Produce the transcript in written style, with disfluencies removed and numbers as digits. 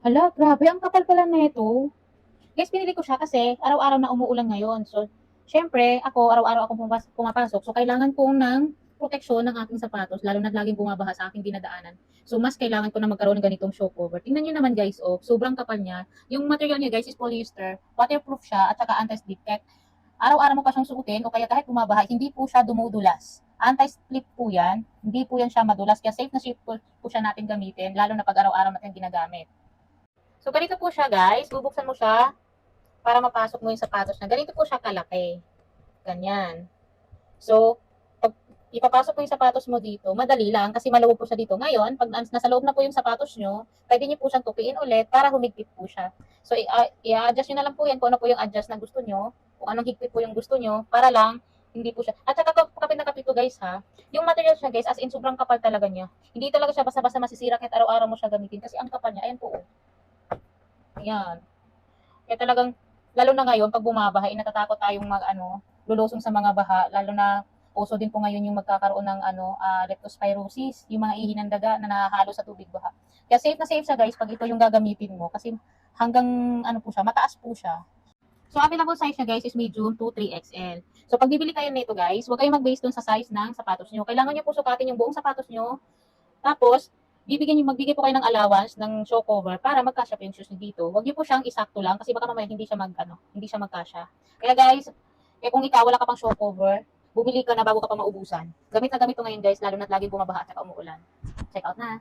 Hala, grabe ang kapal pala nito. Guys, pinili ko siya kasi araw-araw na umuulan ngayon. So, syempre, ako, araw-araw akong pumapasok. So, kailangan ko ng proteksyon ng aking sapatos, lalo na laging bumabaha sa aking dinadaanan. So, mas kailangan ko na magkaroon ng ganitong shoe cover. Tingnan nyo naman guys, oh, sobrang kapal niya. Yung material niya guys is polyester, waterproof siya, at saka anti-slip. Kahit araw-araw mo pa siyang suotin, o kaya kahit bumabaha, hindi po siya dumudulas. Anti-slip po yan, hindi po yan siya madulas. Kaya safe na safe po siya natin gamitin, lalo na pag araw-araw natin ginagamit. So, ganito po siya guys, bubuksan mo siya, para mapasok mo yung sapatos na ganito po siya kalaki. Ganyan. So, pag ipapasok mo yung sapatos mo dito, madali lang kasi malawag po siya dito. Ngayon, pag nasa loob na po yung sapatos nyo, pwede nyo po siyang tupiin ulit para humigpit po siya. So, i-adjust nyo na lang po yan kung ano po yung adjust na gusto nyo, kung anong higpit po yung gusto nyo, para lang hindi po siya. At saka kapit na kapit to guys ha, yung material siya guys, as in sobrang kapal talaga niya. Hindi talaga siya basta-basta masisira kahit araw-araw mo siya gamitin kasi ang kapal niya. Ayan po. Ayan. Kaya talagang, lalo na ngayon, pag bumabaha, natatakot tayong lulusong sa mga baha, lalo na uso din po ngayon yung magkakaroon ng leptospirosis, yung mga ihi ng daga na nahahalo sa tubig baha. Kaya safe na safe siya guys pag ito yung gagamitin mo kasi hanggang po siya, mataas po siya. So available size niya guys is medium to 3XL. So pag bibili kayo nito guys, huwag kayong mag-base dun sa size ng sapatos nyo. Kailangan nyo po sukatin yung buong sapatos nyo. Tapos, magbigay po kayo ng allowance ng show cover para magkasya po yung shoes niyo dito. Huwag niyo po siyang isakto lang kasi baka mamaya hindi siya magkasya. Kaya guys, kung ikaw wala ka pang show cover, bumili ka na bago ka pa maubusan. Gamit na gamit to ngayon guys, lalo na't lagi bumabaha at umuulan. Check out na.